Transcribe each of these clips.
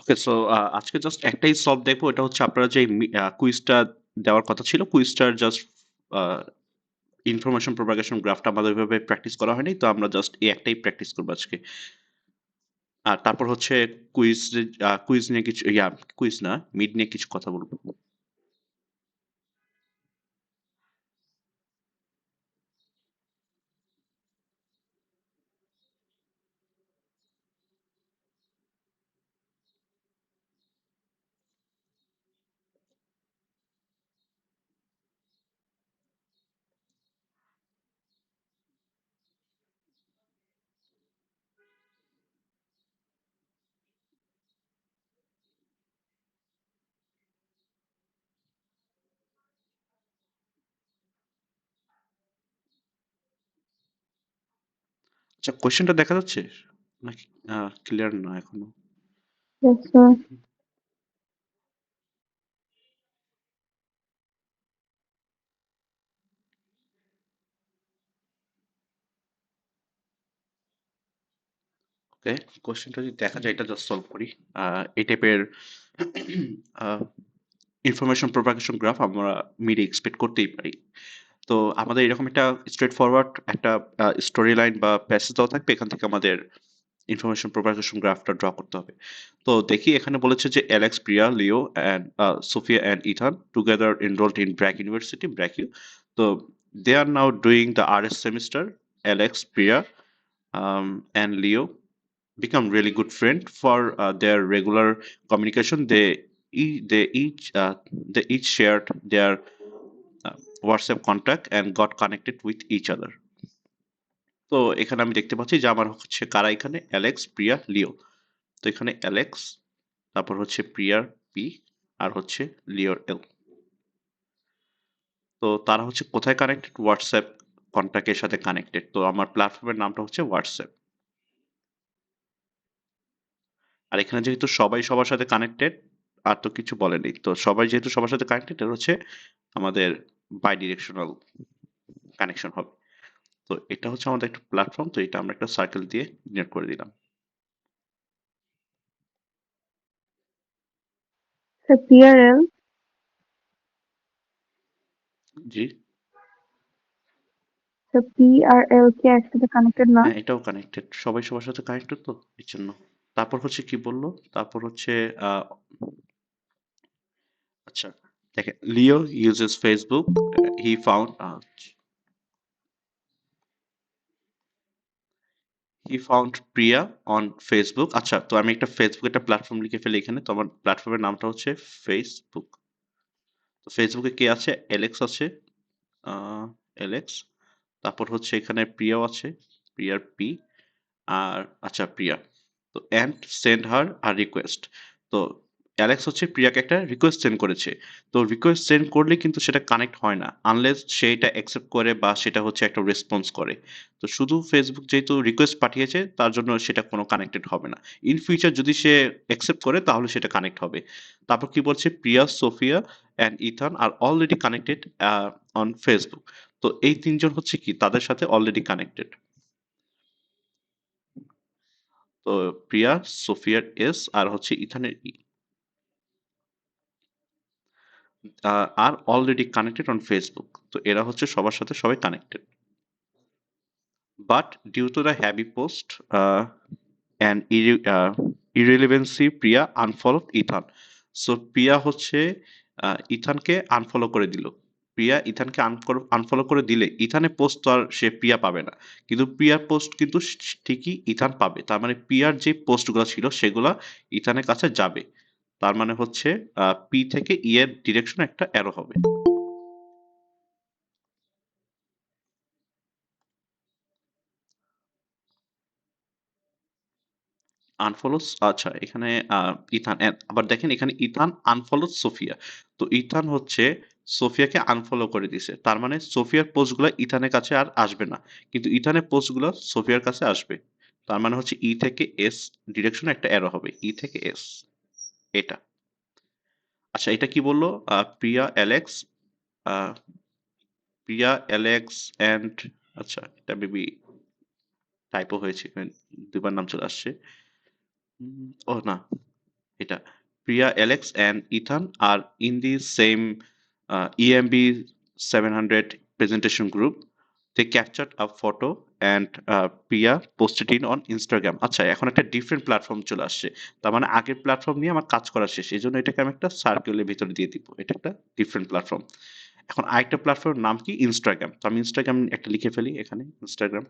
ওকে, so আজকে just একটাই solve দেখবো। এটা হচ্ছে আপনারা যে কুইজটা দেওয়ার কথা ছিল, কুইজটার জাস্ট ইনফরমেশন প্রপাগেশন গ্রাফটা আমাদের ওইভাবে প্র্যাকটিস করা হয়নি, তো আমরা জাস্ট এই একটাই প্র্যাকটিস করবো আজকে। আর তারপর হচ্ছে কুইজ কুইজ নিয়ে কিছু কুইজ না, মিড নিয়ে কিছু কথা বলবো। আচ্ছা, কোয়েশ্চেনটা দেখা যাচ্ছে নাকি? ক্লিয়ার না এখনো। Yes, sir. ওকে, কোয়েশ্চেনটা যদি দেখা যায় এটা জাস্ট সলভ করি। এই টাইপের ইনফরমেশন প্রপাগেশন গ্রাফ আমরা মিডে এক্সপেক্ট করতেই পারি। তো আমাদের এরকম একটা স্ট্রেট ফরওয়ার্ড একটা স্টোরি লাইন বা প্যাসেজ দেওয়া থাকবে, এখান থেকে আমাদের ইনফরমেশন প্রপাগেশন গ্রাফটা ড্র করতে হবে। তো দেখি এখানে বলেছে যে Alex, Priya, Leo and Sophia and Ethan together enrolled in BRAC University, BRAC U. তো they are now doing the RS semester. Alex, Priya and Leo become really good friends for their regular communication. E- they each uh, they each shared their uh, WhatsApp contact and got connected with each other. তো এখানে আমি দেখতে পাচ্ছি যে আমার হচ্ছে কারা এখানে, অ্যালেক্স, প্রিয়া, লিও। তো এখানে অ্যালেক্স, তারপর হচ্ছে প্রিয়ার পি, আর হচ্ছে লিওর এল। তো তারা হচ্ছে কোথায় কানেক্টেড? হোয়াটসঅ্যাপ কন্ট্যাক্টের সাথে কানেক্টেড। তো আমার প্ল্যাটফর্মের নামটা হচ্ছে হোয়াটসঅ্যাপ। আর এখানে যেহেতু সবাই সবার সাথে কানেক্টেড, আর তো কিছু বলেনি, তো সবাই যেহেতু সবার সাথে কানেক্টেড, এটা হচ্ছে আমাদের বাই ডিরেকশনাল কানেকশন হবে। তো এটা হচ্ছে আমাদের একটা প্ল্যাটফর্ম, তো এটা আমরা একটা সার্কেল দিয়ে ডিনোট করে দিলাম। So PRL, জি, so PRL কি একসাথে কানেক্টেড না? হ্যাঁ, এটাও কানেক্টেড, সবাই সবার সাথে কানেক্টেড, তো এর জন্য। তারপর হচ্ছে কি বললো, তারপর হচ্ছে আহ, আচ্ছা, দেখেন, Leo uses Facebook, he found Priya on Facebook. আচ্ছা, তো আমি একটা ফেসবুক একটা প্ল্যাটফর্ম লিখে ফেলি এখানে, তো আমার প্ল্যাটফর্মের নামটা হচ্ছে ফেসবুক। তো ফেসবুকে কে আছে? এলেক্স আছে, এলেক্স। তারপর হচ্ছে এখানে প্রিয়াও আছে, প্রিয়ার পি। আর আচ্ছা, প্রিয়া। তো অ্যান্ড সেন্ড হার আর রিকোয়েস্ট। তো অ্যালেক্স হচ্ছে প্রিয়াকে একটা রিকোয়েস্ট সেন্ড করেছে। তো রিকোয়েস্ট সেন্ড করলে কিন্তু সেটা কানেক্ট হয় না আনলেস সে এটা অ্যাকসেপ্ট করে বা সেটা হচ্ছে একটা রেসপন্স করে। তো শুধু ফেসবুক যেহেতু রিকোয়েস্ট পাঠিয়েছে, তার জন্য সেটা কোনো কানেক্টেড হবে না। ইন ফিউচার যদি সে অ্যাকসেপ্ট করে তাহলে সেটা কানেক্ট হবে। তারপর কি বলছে? Priya, Sophia and Ethan are already connected on Facebook. তো এই তিনজন হচ্ছে কি তাদের সাথে অলরেডি কানেক্টেড। তো প্রিয়া, সোফিয়ার এস আর হচ্ছে ইথানের E are already connected on Facebook. তো এরা হচ্ছে সবার সাথে সবাই connected. But due to the heavy post and irrelevancy, Priya unfollow Ethan. So Priya হচ্ছে ইথানকে আনফলো করে দিল। প্রিয়া ইথানকে আনফলো করে দিলে ইথানের পোস্ট তো আর সে প্রিয়া পাবে না, কিন্তু প্রিয়ার পোস্ট কিন্তু ঠিকই ইথান পাবে। তার মানে প্রিয়ার যে পোস্টগুলো ছিল সেগুলা ইথানের কাছে যাবে। তার মানে হচ্ছে পি থেকে ই এর ডিরেকশন একটা অ্যারো হবে। আনফলো, আচ্ছা, এখানে ইথান আবার দেখেন, এখানে ইথান আনফলো সোফিয়া। তো ইথান হচ্ছে সোফিয়াকে আনফলো করে দিছে, তার মানে সোফিয়ার পোস্টগুলো ইথানের কাছে আর আসবে না, কিন্তু ইথানের পোস্টগুলো সোফিয়ার কাছে আসবে। তার মানে হচ্ছে ই থেকে এস ডিরেকশনে একটা অ্যারো হবে, ই থেকে এস, এটা। আচ্ছা, এটা কি বললো? Priya, Alex, ah, Priya, Alex and, আচ্ছা, এটা মেবি টাইপো হয়েছে, এখানে দুবার নাম চলে আসছে। ও না, এটা Priya, Alex, and Ethan are in the same EMB 700 presentation group. They captured a photo and Priya posted it on Instagram. আচ্ছা, এখন একটা ডিফারেন্ট প্ল্যাটফর্ম চলে আসছে। তার মানে আগের প্ল্যাটফর্ম নিয়ে আমার কাজ করা শেষ, এই জন্য এটাকে আমি একটা সার্কেলের ভিতরে দিয়ে দিব। এটা একটা ডিফারেন্ট প্ল্যাটফর্ম। এখন আরেকটা প্ল্যাটফর্মের নাম কি? ইনস্টাগ্রাম। তো আমি ইনস্টাগ্রাম একটা লিখে ফেলি এখানে, ইনস্টাগ্রাম।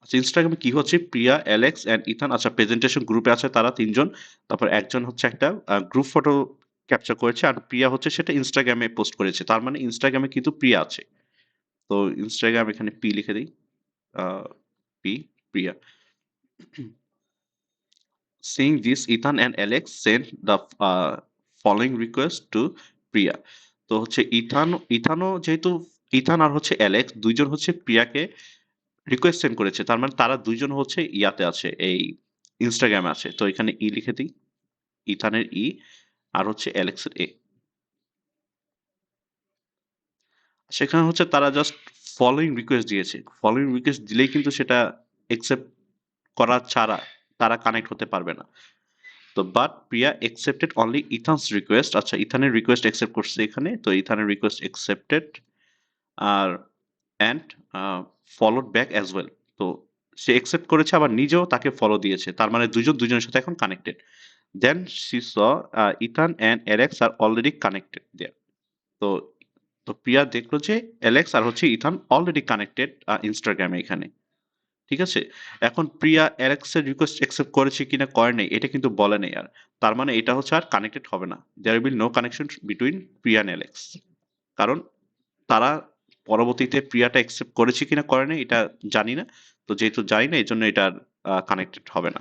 আচ্ছা, ইনস্টাগ্রামে কি হচ্ছে, প্রিয়া, অ্যালেক্স অ্যান্ড ইথান, আচ্ছা প্রেজেন্টেশন গ্রুপে আছে তারা তিনজন। তারপর একজন হচ্ছে একটা গ্রুপ ফটো ক্যাপচার করেছে, আর প্রিয়া হচ্ছে সেটা ইনস্টাগ্রামে পোস্ট করেছে। তার মানে ইনস্টাগ্রামে কিন্তু প্রিয়া আছে। তো ইনস্টাগ্রাম এখানে পি লিখে দিই, P, Priya. Seeing this, Ethan and Alex sent the following request to প্রিয়া। তো হচ্ছে ইথানও যেহেতু, ইথান আর হচ্ছে অ্যালেক্স দুইজন হচ্ছে প্রিয়াকে রিকোয়েস্ট সেন্ড করেছে, তার মানে তারা দুইজন হচ্ছে ইয়াতে আছে, এই ইনস্টাগ্রামে আছে। তো এখানে ই লিখে দিই, ইথানের ই, আর হচ্ছে অ্যালেক্সের এ। সেখানে হচ্ছে তারা জাস্ট ফলোইং রিকোয়েস্ট দিয়েছে। ফলোইং রিকোয়েস্ট দিলেই কিন্তু সেটা একসেপ্ট করা ছাড়া তারা কানেক্ট হতে পারবে না। তো but Priya accepted only Ethan's request. আচ্ছা, ইথানের রিকোয়েস্ট একসেপ্ট করছে এখানে, তো ইথানের রিকোয়েস্ট একসেপ্টেড, আর and followed back as well. তো সে একসেপ্ট করেছে, আবার নিজেও তাকে ফলো দিয়েছে, তার মানে দুজন দুজনের সাথে এখন connected. Then she saw Ethan and Alex are already connected there. তো তো প্রিয়া দেখলো যে অ্যালেক্স আর হচ্ছে ইথান অলরেডি কানেক্টেড ইনস্টাগ্রামে এখানে। ঠিক আছে? এখন প্রিয়া অ্যালেক্সের রিকোয়েস্ট অ্যাকসেপ্ট করেছে কিনা করে নাই এটা কিন্তু বলে নাই আর। তার মানে এটা হচ্ছে আর কানেক্টেড হবে না। There will no connection between Priya and Alex. কারণ তারা পরবর্তীতে প্রিয়াটা অ্যাকসেপ্ট করেছে কিনা করে নাই এটা জানি না। তো যেহেতু জানি না এজন্য এটা আর কানেক্টেড হবে না।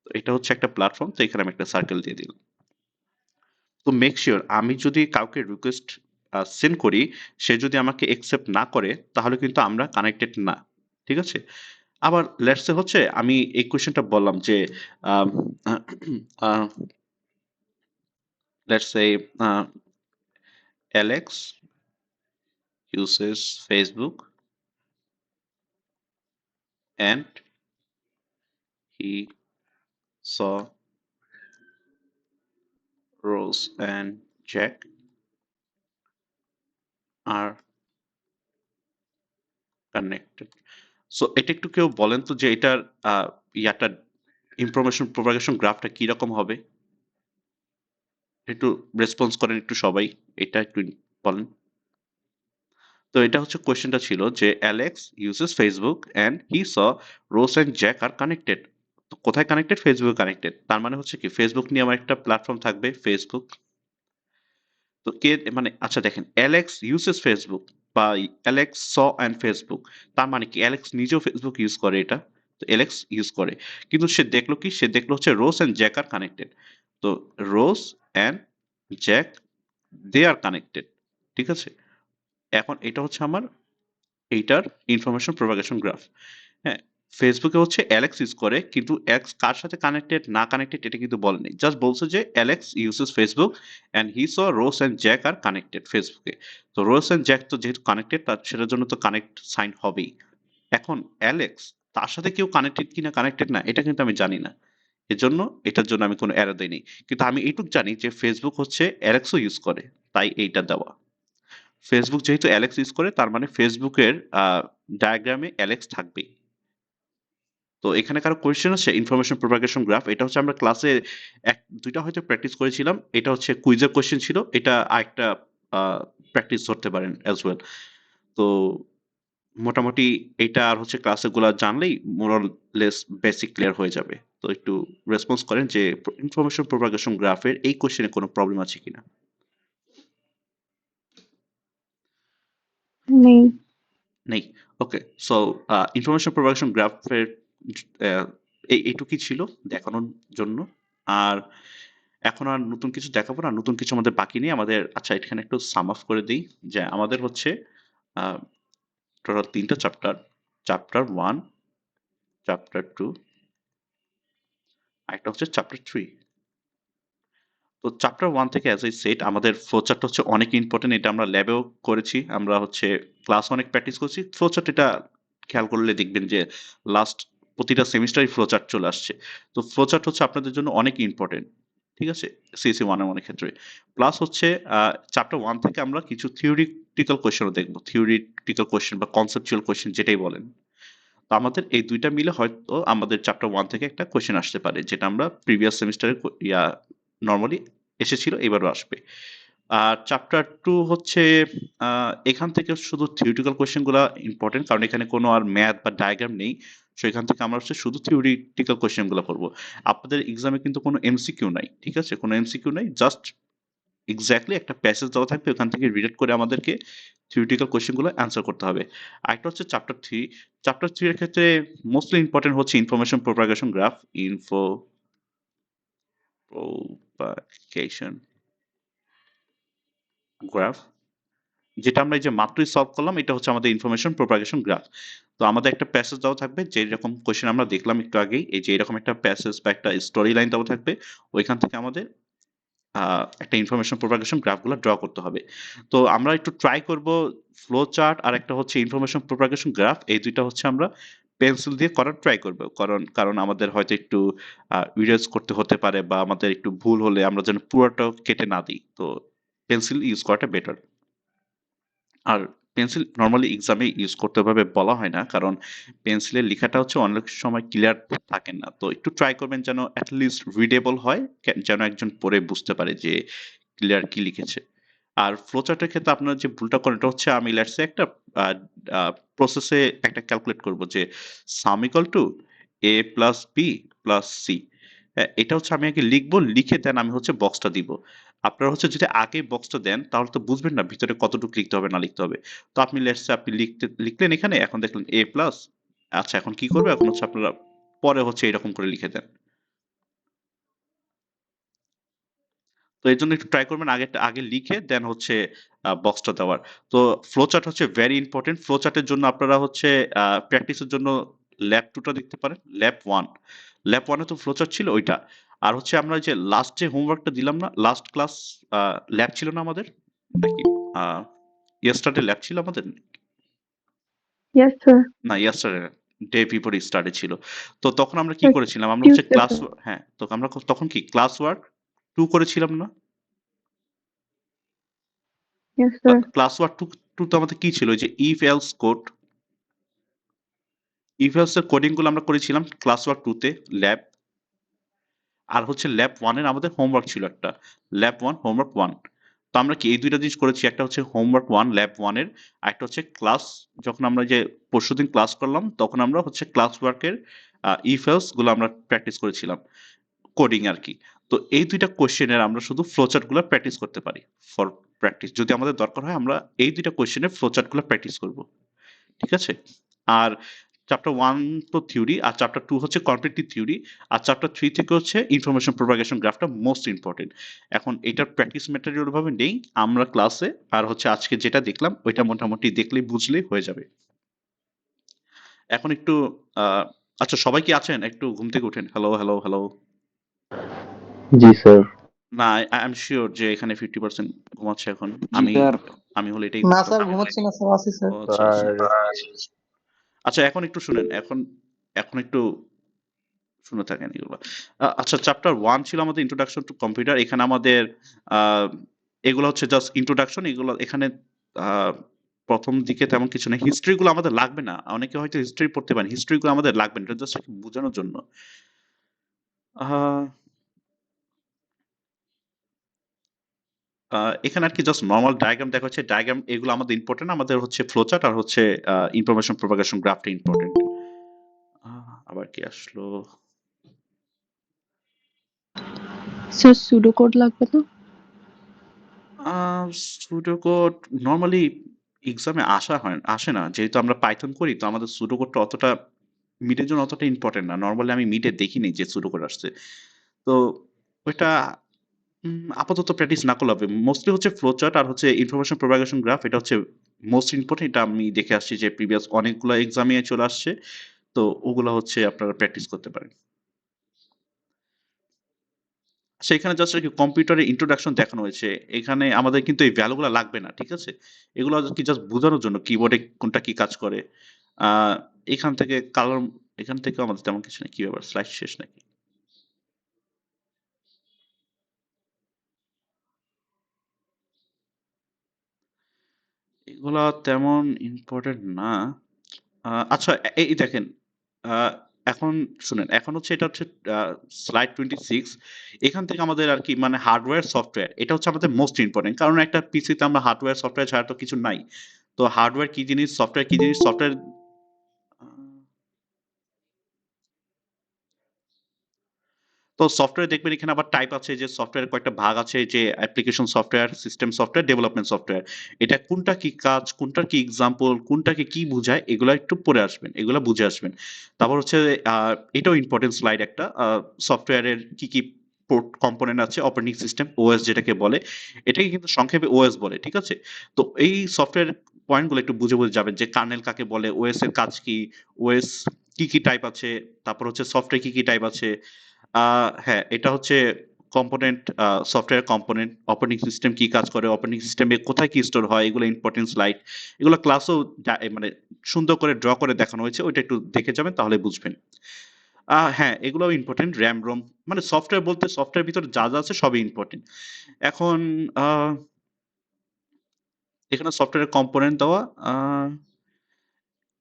তো এটা হচ্ছে একটা প্ল্যাটফর্ম, তো এখানে আমি একটা সার্কেল দিয়ে দিলাম। তো মেক সিওর আমি যদি কাউকে রিকোয়েস্ট সেন্ড করি, সে যদি আমাকে অ্যাকসেপ্ট না করে তাহলে কিন্তু আমরা কানেক্টেড না। ঠিক আছে? আবার লেটস সে হচ্ছে আমি এই কোয়েশ্চেনটা বললাম যে um uh let's say Alex uses Facebook and he saw Rose and Jack are connected. So এটা একটু কেউ বলেন তো যে এটার ইয়াটা ইনফরমেশন প্রপাগেশন গ্রাফটা কিরকম হবে? একটু রেসপন্স করেন একটু সবাই। এটা একটু বলেন। তো এটা হচ্ছে কোয়েশ্চেনটা ছিল যে Alex uses Facebook and he saw rose and Jack are connected. তো কোথায় কানেক্টেড? ফেসবুকে কানেক্টেড। তার মানে হচ্ছে কি ফেসবুক নিয়ে আমার একটা প্ল্যাটফর্ম থাকবে ফেসবুক। তো কে মানে আচ্ছা দেখেন, অ্যালেক্স ইউজেস ফেসবুক বা অ্যালেক্স স অ্যান্ড ফেসবুক, তার মানে কি অ্যালেক্স নিজেও ফেসবুক ইউজ করে এটা। তো অ্যালেক্স ইউজ করে, কিন্তু সে দেখলো কি, সে দেখলো হচ্ছে Rose and Jack are connected. তো Rose and Jack they are connected. ঠিক আছে? এখন এটা হচ্ছে আমার এইটার ইনফরমেশন প্রপাগেশন গ্রাফ। হ্যাঁ, ফেসবুকে হচ্ছে অ্যালেক্স ইউজ করে, কিন্তু অ্যালেক্স কার সাথে কানেক্টেড না কানেক্টেড এটা কিন্তু বলেনি। জাস্ট বলছে যে Alex uses Facebook and he saw rose and Jack are connected ফেসবুকে। তো রোজ অ্যান্ড জ্যাক তো যেহেতু কানেক্টেড, তার সেটার জন্য তো কানেক্ট সাইন হবেই। এখন অ্যালেক্স তার সাথে কেউ কানেক্টেড কিনা কানেক্টেড না এটা কিন্তু আমি জানি না। এজন্য এটার জন্য আমি কোনো এরর দেইনি। কিন্তু আমি এইটুক জানি যে ফেসবুক হচ্ছে অ্যালেক্সও ইউজ করে, তাই এইটা দেওয়া। ফেসবুক যেহেতু অ্যালেক্স ইউজ করে, তার মানে ফেসবুকের ডায়াগ্রামে অ্যালেক্স থাকবেই। তো এখানে কারো কোয়েশ্চেন আছে? ইনফরমেশন প্রপাগেশন গ্রাফ এটা হচ্ছে আমরা ক্লাসে এক দুইটা হয়তো প্র্যাকটিস করেছিলাম। এটা হচ্ছে কুইজের কোয়েশ্চেন ছিল। এটা আরেকটা প্র্যাকটিস ধরতে পারেন অ্যাজ ওয়েল। তো মোটামুটি এটা আর হচ্ছে ক্লাসেগুলা জানলেই more or less basic clear হয়ে যাবে। তো একটু রেসপন্স করেন যে ইনফরমেশন প্রপাগেশন গ্রাফের এই কোয়েশ্চেনে কোনো প্রবলেম আছে কিনা? নেই। নেই। ওকে। সো ইনফরমেশন প্রপাগেশন গ্রাফের এইটুকুই ছিল দেখানোর জন্য। আর এখন আর নতুন কিছু দেখাবো না। নতুন কিছু আমাদের বাকি নেই। আমাদের আচ্ছা এখানে একটু সাম আপ করে দেই যে আমাদের হচ্ছে আ টোটাল ৩ টা চ্যাপ্টার। চ্যাপ্টার 1, চ্যাপ্টার 2 আরেকটা হচ্ছে চ্যাপ্টার 3। তো চ্যাপ্টার 1 থেকে অ্যাজ আই সেড আমাদের ফ্লো চার্ট হচ্ছে অনেক ইম্পোর্টেন্ট। এটা আমরা ল্যাবেও করেছি। আমরা হচ্ছে ক্লাস অনেক প্র্যাকটিস করছি। ফ্লো চার্ট এটা খেয়াল করলে দেখবেন যে লাস্ট প্রতিটা সেমিস্টারে ফ্লো চার্ট চলে আসছে। তো ফ্লো চার্ট হচ্ছে আপনাদের জন্য অনেক ইম্পর্টেন্ট। ঠিক আছে? সিএসসি 101 এর ক্ষেত্রে। প্লাস হচ্ছে চ্যাপ্টার 1 থেকে আমরা কিছু থিওরিটিক্যাল কোয়েশ্চেনও দেখব। থিওরিটিক্যাল কোয়েশ্চেন বা কনসেপচুয়াল কোয়েশ্চেন যেটাই বলেন। তো আমাদের এই ২ টা মিলে হয়তো আমাদের চ্যাপ্টার 1 থেকে একটা কোয়েশ্চেন আসতে পারে। যেটা আমরা প্রিভিয়াস সেমিস্টারে নরমালি এসেছিল, এবারও আসবে। আর চ্যাপ্টার 2 হচ্ছে এখান থেকে শুধু থিওরিটিক্যাল কোয়েশ্চেন গুলা ইম্পর্টেন্ট, কারণ এখানে কোনো আর ম্যাথ বা ডায়াগ্রাম নেই। সো এখান থেকে আমরা হচ্ছে শুধু থিওরিটিক্যাল কোয়েশ্চেন গুলো করবো। আপনাদের এক্সামে কিন্তু কোনো এমসিকিউ নাই, ঠিক আছে? কোনো এমসিকিউ নাই, জাস্ট এক্স্যাক্টলি একটা প্যাসেজ দেওয়া থাকবে, ওখান থেকে রিলেট করে আমাদেরকে থিওরিটিক্যাল কোয়েশ্চেন গুলো অ্যান্সার করতে হবে। আরেকটা হচ্ছে চ্যাপ্টার 3। চ্যাপ্টার 3 এর ক্ষেত্রে মোস্টলি ইম্পর্টেন্ট হচ্ছে information propagation graph, propagation graph, যেটা আমরা এই যে মাত্রই সলভ করলাম, এটা হচ্ছে আমাদের ইনফরমেশন প্রোপাগেশন গ্রাফ। তো আমাদের একটা প্যাসেজ দেওয়া থাকবে, যে এরকম কোয়েশ্চেন আমরা দেখলাম একটু আগেই, এই যে এরকম একটা প্যাসেজ বা একটা স্টোরি লাইন দেওয়া থাকবে, ওইখান থেকে আমাদের একটা ইনফরমেশন প্রোপাগেশন গ্রাফগুলো ড্র করতে হবে। তো আমরা একটু ট্রাই করব ফ্লো চার্ট আর একটা হচ্ছে ইনফরমেশন প্রোপাগেশন গ্রাফ, এই দুইটা হচ্ছে আমরা পেন্সিল দিয়ে করার ট্রাই করব। কারণ কারণ আমাদের হয়তো একটু ইরেজ করতে হতে পারে, বা আমাদের একটু ভুল হলে আমরা যেন পুরোটা কেটে না দিই। তো পেন্সিল ইউজ করাটা বেটার। আর পেন্সিল নরমালি এক্সামে ইউজ করতে ওভাবে বলা হয় না, কারণ পেন্সিলের লেখাটা হচ্ছে অনেক সময় ক্লিয়ার থাকে না। তো একটু ট্রাই করবেন যেন লিস্ট রিডেবল হয়, যেন একজন পড়ে বুঝতে পারে যে ক্লিয়ার কি লিখেছে। আর ফ্লোচার্টের ক্ষেত্রে আপনার যে ভুলটা করেন, এটা হচ্ছে আমি লেটস সে একটা প্রসেসে একটা ক্যালকুলেট করব যে sum equal to A plus B plus C. এটা হচ্ছে আমি আগে লিখবো, লিখে দেন আমি হচ্ছে বক্সটা দিব। আপনারা হচ্ছে যদি আগে বক্সটা দেন, তাহলে তো বুঝবেন না ভিতরে কতটুকু লিখতে হবে না লিখতে হবে। তো আপনি লেটস সে আপনি লিখলেন এখানে, এখন দেখলেন এ প্লাস, আচ্ছা এখন কি করবে, এখন হচ্ছে আপনারা পরে হচ্ছে এরকম করে লিখে দেন। তো এর জন্য একটু ট্রাই করবেন আগে লিখে দেন হচ্ছে বক্সটা দেওয়ার। তো ফ্লো চার্ট হচ্ছে ভেরি ইম্পর্টেন্ট। ফ্লো চার্টের জন্য আপনারা হচ্ছে প্র্যাকটিসের জন্য ল্যাব 2 টা দেখতে পারেন। ল্যাব 1, ল্যাব 1 এ তো ফ্লো চার্ট ছিল ওইটা। আর হচ্ছে আমরা যে লাস্ট যে হোমওয়ার্কটা দিলাম না, লাস্ট ক্লাস ল্যাব ছিল না আমাদের, নাকি ইয়েস্টারডে ল্যাব ছিল আমাদের? Yes, sir. না, ইয়েস্টারডে ডে বিফোর স্টাডি ছিল। তো তখন আমরা কি Sir, করেছিলাম, আমরা হচ্ছে Tuesday, ক্লাস, sir. হ্যাঁ, তো আমরা তখন কি ক্লাস ওয়ার্ক 2 করেছিলাম না? Yes, sir. ক্লাস ওয়ার্ক 2 তো আমাদের কি ছিল, ওই যে if else code, if else এর কোডিং গুলো আমরা করেছিলাম ক্লাস ওয়ার্ক 2 তে, ল্যাব। আর হচ্ছে ল্যাব 1 এর আমাদের হোমওয়ার্ক ছিল একটা, ল্যাব 1 হোমওয়ার্ক 1। তো আমরা কি এই দুইটা জিনিস করেছি, একটা হচ্ছে হোমওয়ার্ক 1 ল্যাব 1 এর, আরেকটা হচ্ছে ক্লাস, যখন আমরা যে পরশুদিন ক্লাস করলাম তখন আমরা হচ্ছে ক্লাস ওয়ার্কের ইফ এলস গুলো আমরা প্র্যাকটিস করেছিলাম, কোডিং আর কি। তো এই দুইটা কোশ্চেনের আমরা শুধু ফ্লোচার্ট গুলো প্র্যাকটিস করতে পারি। ফর প্র্যাকটিস যদি আমাদের দরকার হয়, আমরা এই দুইটা কোশ্চেনের ফ্লোচার্ট গুলো প্র্যাকটিস করব। ঠিক আছে? আর চ্যাপ্টার 1 তো থিওরি, আর চ্যাপ্টার 2 হচ্ছে কমপ্লিটলি থিওরি, আর চ্যাপ্টার 3 থেকে হচ্ছে ইনফরমেশন প্রপাগেশন গ্রাফটা মোস্ট ইম্পর্টেন্ট। এখন এটার প্র্যাকটিস ম্যাটেরিয়াল ভাবে নেই আমরা ক্লাসে, আর হচ্ছে আজকে যেটা দেখলাম ওইটা মোটামুটি দেখলেই বুঝলেই হয়ে যাবে। এখন একটু আহ, আচ্ছা সবাই কি আছেন? একটু ঘুম থেকে উঠেন। Hello hello hello. জি স্যার। না, আই এম শিওর যে এখানে 50% ঘুমাচ্ছে এখন। জি আমি স্যার। আমি হলে এটাই না করতাম। স্যার, ঘুমাচ্ছি না স্যার, আছি স্যার। ও আচ্ছা আচ্ছা। স্যার আচ্ছা এখন একটু শুনেন, এখন এখন একটু শুনে থাকেন এগুলো। আচ্ছা চ্যাপ্টার 1 ছিল আমাদের ইন্ট্রোডাকশন টু কম্পিউটার। এখানে আমাদের আহ, এগুলো হচ্ছে জাস্ট ইন্ট্রোডাকশন, এগুলো এখানে আহ, প্রথম দিকে তেমন কিছু নেই। হিস্ট্রি গুলো আমাদের লাগবে না, অনেকে হয়তো হিস্ট্রি পড়তে পারেন, হিস্ট্রি গুলো আমাদের লাগবে না, এটা জাস্ট বোঝানোর জন্য। আহ, এখানে আর কি জাস্ট নর্মাল ডায়াগ্রাম দেখা হচ্ছে, ডায়াগ্রাম এগুলো আমাদের ইম্পর্টেন্ট, আমাদের হচ্ছে ফ্লোচার্ট আর হচ্ছে ইনফরমেশন প্রপাগেশন গ্রাফটা ইম্পর্টেন্ট। আবার কি আসলো? স্যার সুডো কোড লাগবে না? সুডোকোড নরমালি এক্সামে আসে না, যেহেতু আমরা পাইথন করি, তো আমাদের সুডোকোডটা অতটা মিডের জন্য অতটা ইম্পর্টেন্ট না। নরমালি আমি মিডে দেখিনি যে সুডোকোড আসছে। তো ওইটা আপাতত প্র্যাকটিস না করলে হবে। মোস্টলি হচ্ছে ফ্লো চার্ট আর হচ্ছে ইনফরমেশন প্রপাগেশন গ্রাফ, এটা হচ্ছে মোস্ট ইম্পর্টেন্ট। এটা আমি দেখে আসছি যে প্রিভিয়াস অনেকগুলো এক্সামে চলে আসছে। তো ওগুলো হচ্ছে আপনারা প্র্যাকটিস করতে পারেন। সেখানে জাস্ট আরকি কম্পিউটারের ইন্ট্রোডাকশন দেখানো হয়েছে। এখানে আমাদের কিন্তু এই ভ্যালুগুলা লাগবে না। ঠিক আছে? এগুলো কি জাস্ট বোঝানোর জন্য কিবোর্ডে কোনটা কি কাজ করে। আ এখান থেকে কালার এখান থেকে আমাদের তেমন কিছু নেই। কি ব্যাপার? স্লাইড শেষ নাকি? এগুলা তেমন ইম্পর্টেন্ট না। আচ্ছা এই দেখেন, আ এখন শুনেন, এখন হচ্ছে এটা হচ্ছে স্লাইড 26। এখান থেকে আমাদের আরকি মানে হার্ডওয়্যার, সফটওয়্যার এটা হচ্ছে আমাদের মোস্ট ইম্পোর্টেন্ট। কারণ একটা পিসিতে আমরা হার্ডওয়্যার, সফটওয়্যার ছাড়া তো কিছু নাই। তো হার্ডওয়্যার কি জিনিস, সফটওয়্যার কি জিনিস, সফটওয়্যার আ তো সফটওয়্যার দেখবেন এখানে আবার টাইপ আছে, যে সফটওয়্যারের কয়েকটা ভাগ আছে, যে application software, system software, development software. এটা কোনটা কি কাজ, কোনটার কি এক্সাম্পল, কোনটাকে কি বুঝায়, এগুলা একটু পড়ে আসবেন, এগুলা বুঝে আসবেন। তারপর হচ্ছে এটাও ইম্পর্টেন্ট স্লাইড একটা, সফটওয়্যারের কি কম্পোনেন্ট আছে, অপারেটিং সিস্টেম, ওএস যেটাকে বলে, এটাকে কিন্তু সংক্ষেপে ওএস বলে, ঠিক আছে? তো এই সফটওয়্যার পয়েন্টগুলো একটু বুঝে বুঝে যাবেন, যে কার্নেল কাকে বলে, ওএস এর কাজ কি, ওএস কি টাইপ আছে, তারপর হচ্ছে সফটওয়্যার কি টাইপ আছে। হ্যাঁ, এটা হচ্ছে component, software component, operating system কি কাজ করে, অপারেটিং সিস্টেমে কোথায় কি স্টোর হয়, এগুলো ইম্পর্টেন্ট স্লাইড। এগুলো ক্লাসেও মানে সুন্দর করে ড্র করে দেখানো হয়েছে, ওইটা একটু দেখে যাবেন তাহলে বুঝবেন। হ্যাঁ, এগুলোও ইম্পর্টেন্ট, র‍্যাম, রোম, মানে সফটওয়্যার বলতে সফটওয়্যার ভিতরে যা আছে সবই ইম্পর্টেন্ট। এখন আ এখানে সফটওয়্যারের কম্পোনেন্ট দেওয়া। আ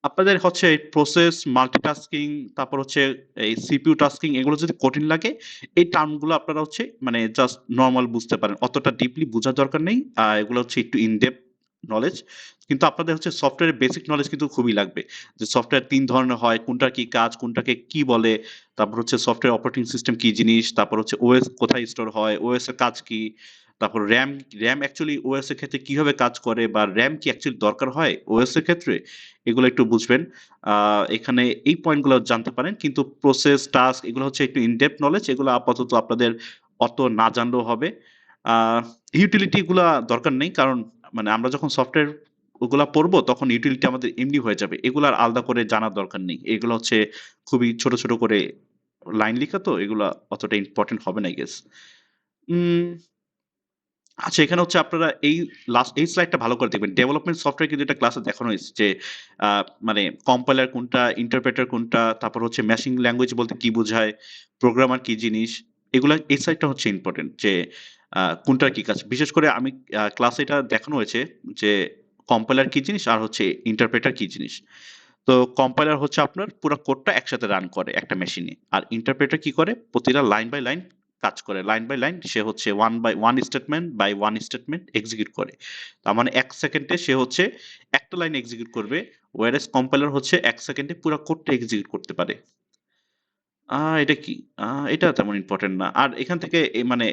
আপনাদের হচ্ছে প্রসেস, মাল্টিটাস্কিং, তারপর হচ্ছে এই সিপিইউ টাস্কিং, এগুলো যদি কঠিন লাগে, এই টার্ম গুলো আপনারা হচ্ছে মানে জাস্ট নরমাল বুঝতে পারেন। অতটা ডিপলি বুঝার দরকার নেই। এগুলো হচ্ছে একটু ইন ডেপথ নলেজ। কিন্তু আপনাদের হচ্ছে সফটওয়্যারের বেসিক নলেজ কিন্তু খুবই লাগবে। যে সফটওয়্যার ৩ ধরনের হয়, কোনটার কি কাজ, কোনটাকে কি বলে, তারপর হচ্ছে সফটওয়্যার অপারেটিং সিস্টেম কি জিনিস, তারপর হচ্ছে ওএস কোথায় স্টোর হয়, ওএস এর কাজ কি, তারপর র‍্যাম অ্যাকচুয়ালি ওএস এর ক্ষেত্রে কিভাবে কাজ করে, বা র‍্যাম কি অ্যাকচুয়ালি দরকার হয় ওএস এর ক্ষেত্রে, এগুলো একটু বুঝবেন। এখানে এই পয়েন্টগুলো জানতে পারেন। কিন্তু প্রসেস, টাস্ক এগুলো হচ্ছে একটু ইন ডেপথ নলেজ। এগুলো আপাতত আপনাদের অত না জানলেও হবে। আ ইউটিলিটি গুলা দরকার নেই। কারণ মানে আমরা যখন সফটওয়্যার ওগুলা পড়বো তখন ইউটিলিটি আমাদের এমনি হয়ে যাবে। এগুলো আর আলাদা করে জানার দরকার নেই। এগুলো হচ্ছে খুবই ছোট, ছোট করে লাইন লিখা, তো এগুলা অতটা ইম্পোর্টেন্ট হবে না, I গেস। উম আচ্ছা, এখানে হচ্ছে আপনারা এই স্লাইডটা ভালো করে দেখবেন। ডেভেলপমেন্ট সফটওয়্যার কিন্তু এটা ক্লাসে দেখানো হয়েছে, যে আ মানে কম্পাইলার কোনটা, ইন্টারপ্রেটার কোনটা, তারপর হচ্ছে মেশিন ল্যাঙ্গুয়েজ বলতে কি বোঝায়, প্রোগ্রামার কি জিনিস। এই সাইডটা হচ্ছে ইম্পোর্টেন্ট, যে কোনটার কি কাজ। বিশেষ করে আমি ক্লাসে এটা দেখানো হয়েছে, যে কম্পাইলার কি জিনিস আর হচ্ছে ইন্টারপ্রেটার কি জিনিস। তো কম্পাইলার হচ্ছে আপনার পুরা কোডটা একসাথে রান করে একটা মেশিনে। আর ইন্টারপ্রেটার কি করে? প্রতিটা লাইন বাই লাইন কাজ করে। লাইন বাই লাইন সে হচ্ছে one statement by one statement execute করে। তার মানে ১ সেকেন্ডে সে হচ্ছে একটা লাইন এক্সিকিউট করবে। whereas কম্পাইলার হচ্ছে ১ সেকেন্ডে পুরা কোডটা এক্সিকিউট করতে পারে। এটা কি? আ এটা তেমন ইম্পোর্টেন্ট না। আর এখান থেকে মানে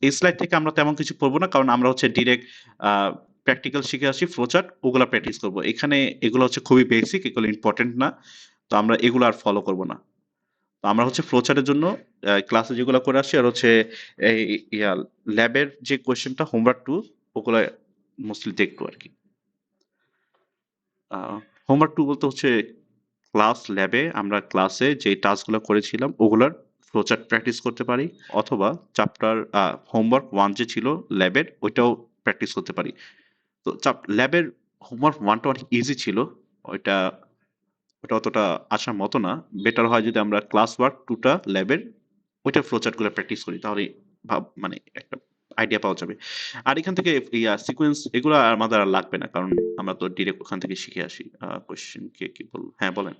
এই স্লাইড থেকে আমরা তেমন কিছু পড়ব না। কারণ আমরা হচ্ছে ডিরেক্ট আ প্র্যাকটিক্যাল শিখে আসি, ফ্লোচার্ট ওগুলা প্র্যাকটিস করব। এখানে এগুলো হচ্ছে খুবই বেসিক, এগুলো ইম্পোর্টেন্ট না। তো আমরা এগুলো আর ফলো করব না। তো আমরা হচ্ছে ফ্লোচার্টের জন্য ক্লাসে যেগুলো করে আসি, আর হচ্ছে এই ল্যাবের যে কোয়েশ্চেনটা হোমওয়ার্ক 2 ওগুলা মোস্টলি দেখবো আরকি। আ হোমওয়ার্ক 2 বলতে হচ্ছে ল্যাবে আমরা ক্লাসে যে টাস্কগুলো করেছিলাম ওগুলার ফ্লোচার্ট প্র্যাকটিস করতে পারি, অথবা চ্যাপ্টার হোমওয়ার্ক 1 যে ছিল ল্যাবের, ওইটাও প্র্যাকটিস করতে পারি। তো ল্যাবের হোমওয়ার্ক 1 টা অনেক ইজি ছিল। ওইটা ওটা অতটা আসার মতো না। বেটার হয় যদি আমরা ক্লাস ওয়ার্ক 2 টা ল্যাবের ওইটার ফ্লোচার্ট গুলো প্র্যাকটিস করি, তাহলে মানে একটা আইডিয়া পাওয়া যাবে। আর এখান থেকে সিকোয়েন্স এগুলো আমাদের আর লাগবে না, কারণ আমরা তো ডিরেক্ট ওখান থেকে শিখে আসি। কোয়েশ্চেন কে কি বলল? হ্যাঁ, বলেন।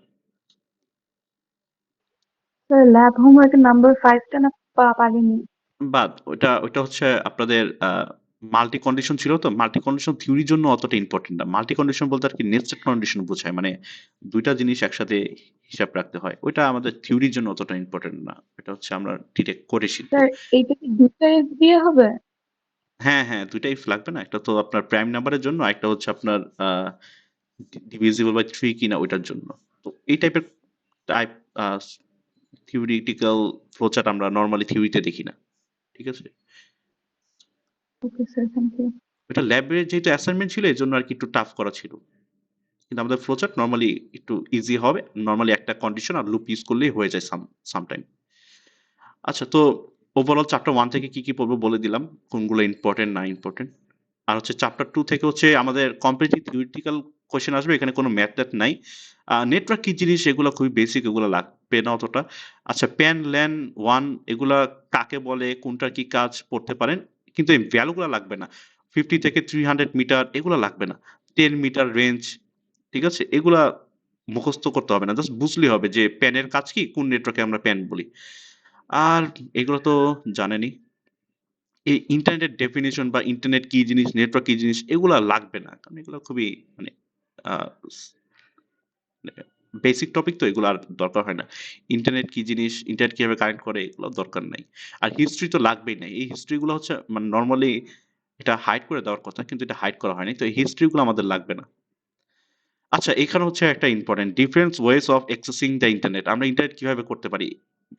স্যার ল্যাব হোমওয়ার্কের নাম্বার 5 টা না পারিনি। বাদ ওইটা হচ্ছে আপনাদের মাল্টি কন্ডিশন ছিল, তো মাল্টি কন্ডিশন থিওরির জন্য অতটা ইম্পর্টেন্ট না। মাল্টি কন্ডিশন বলতে আর কি নেস্টেড কন্ডিশন বোঝায়, মানে দুইটা জিনিস একসাথে হিসাব রাখতে হয়। ওইটা আমাদের থিওরির জন্য অতটা ইম্পর্টেন্ট না। এটা হচ্ছে আমরা ডিরেক্ট করে শিখবো। স্যার এইটা কি 2 টা এস দিয়ে হবে? হ্যাঁ, হ্যাঁ, ২ টাই লাগবে না। একটা তো আপনার প্রাইম নাম্বারের জন্য, আরেকটা হচ্ছে আপনার ডিভিজিবল বাই 3 কিনা ওইটার জন্য। তো এই টাইপের টাইপ আ থিওরিটিক্যাল ফ্লোচার্ট আমরা নরমালি থিওরিতে দেখি না। ঠিক আছে? Okay sir, thank you. এটা ল্যাবে যেহেতু অ্যাসাইনমেন্ট ছিল এজন্য আরকি একটু টাফ করা ছিল। কিন্তু আমাদের ফ্লোচার্ট নরমালি একটু ইজি হবে। নরমালি একটা কন্ডিশন আর লুপ ইউজ করলেই হয়ে যায় সামটাইম। আচ্ছা, তো ওভারঅল চ্যাপ্টার 1 থেকে কি পড়বো বলে দিলাম। কোনগুলো ইম্পোর্টেন্ট না ইম্পোর্টেন্ট। আর হচ্ছে চ্যাপ্টার 2 থেকে হচ্ছে আমাদের কমপ্লিটলি থিওরিটিক্যাল কোয়েশ্চেন আসবে। এখানে কোনো ম্যাথ-ট্যাথ নাই। নেটওয়ার্ক কি জিনিস এগুলা খুবই বেসিক, এগুলা লাগবে না অতটা। আচ্ছা, প্যান, ল্যান, ওয়ান এগুলা কাকে বলে, কোনটার কি কাজ পড়তে পারেন। কিন্তু এই ভ্যালু গুলা লাগবে না। 50 থেকে 300 মিটার এগুলা লাগবে না। 10 মিটার রেঞ্জ, ঠিক আছে? এগুলা মুখস্থ করতে হবে না। জাস্ট বুঝলেই হবে যে প্যানের কাজ কি, কোন নেটওয়ার্কে আমরা প্যান বলি। আর এগুলো তো জানেনই। এই ইন্টারনেটের ডেফিনিশন বা ইন্টারনেট কি জিনিস, নেটওয়ার্ক কি জিনিস এগুলা লাগবে না। কারণ এগুলো খুবই মানে আ বেসিক টপিক, তো এগুলো আর দরকার হয় না। ইন্টারনেট কি জিনিস, ইন্টারনেট কিভাবে কানেক্ট করে এগুলো দরকার নাই। আর হিস্ট্রি তো লাগবেই না। এই হিস্ট্রি গুলো হচ্ছে মানে নরমালি এটা হাইড করে দেওয়ার কথা, কিন্তু এটা হাইড করা হয়নি। তো এই হিস্ট্রি গুলো আমাদের লাগবে না। আচ্ছা, এখানে হচ্ছে একটা important different ways of accessing the internet. আমরা ইন্টারনেট কিভাবে করতে পারি,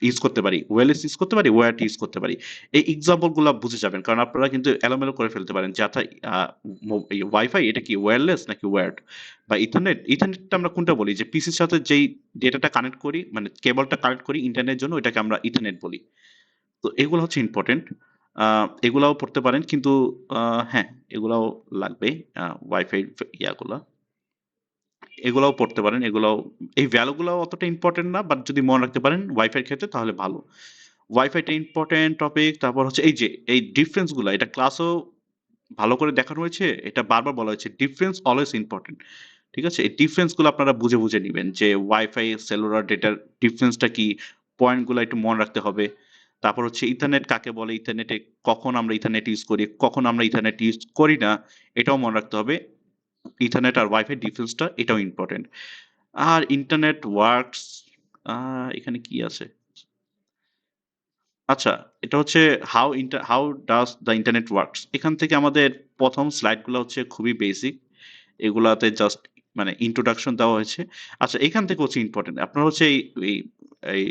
ইউজ করতে পারি, ওয়্যারলেস ইউজ করতে পারি, ওয়্যারড ইউজ করতে পারি। এই এক্সাম্পল গুলা বুঝে যাবেন, কারণ আপনারা কিন্তু এলোমেলো করে ফেলতে পারেন যে আচ্ছা, ওয়াইফাই এটা কি ওয়্যারলেস নাকি ওয়্যারড, বা ইথারনেট, ইথারনেটটা আমরা কোনটা বলি, যে পিসির সাথে যেই ডেটাটা কানেক্ট করি, মানে কেবলটা কানেক্ট করি ইন্টারনেটের জন্য, ওইটাকে আমরা ইথারনেট বলি। তো এগুলো হচ্ছে ইম্পর্টেন্ট। এগুলাও পড়তে পারেন, কিন্তু হ্যাঁ, এগুলাও লাগবে। ওয়াইফাই ইয়াগুলা এগুলাও পড়তে পারেন। এগুলাও, এই ভ্যালু গুলাও অতটা ইম্পর্টেন্ট না, বাট যদি মনে রাখতে পারেন ওয়াইফাই এর ক্ষেত্রে তাহলে ভালো। ওয়াইফাইটা ইম্পর্টেন্ট টপিক। তারপর হচ্ছে এই যে এই ডিফারেন্স গুলা, এটা ক্লাসেও ভালো করে দেখানো হয়েছে, এটা বারবার বলা হয়েছে ডিফারেন্স অলওয়েজ ইম্পর্টেন্ট। ঠিক আছে? এই ডিফারেন্স গুলো আপনারা বুঝে বুঝে নিবেন যে ওয়াইফাই সেলুলার ডেটার ডিফারেন্সটা কি, পয়েন্ট গুলো একটু মনে রাখতে হবে। তারপর হচ্ছে ইথারনেট কাকে বলে, ইথারনেটে কখন আমরা ইথারনেট ইউজ করি, কখন আমরা ইথারনেট ইউজ করি না, এটাও মনে রাখতে হবে। ইথারনেট আর ওয়াইফাই ডিফারেন্সটা এটাও ইম্পর্টেন্ট। আর ইন্টারনেট ওয়ার্কস, এখানে কি আছে? আচ্ছা, এটা হচ্ছে how does the internet works. এখান থেকে আমাদের প্রথম স্লাইডগুলো হচ্ছে খুবই বেসিক। এগুলাতে জাস্ট মানে ইন্ট্রোডাকশন দেওয়া হয়েছে। আচ্ছা, এখান থেকে হচ্ছে ইম্পর্টেন্ট। আপনারা হচ্ছে এই এই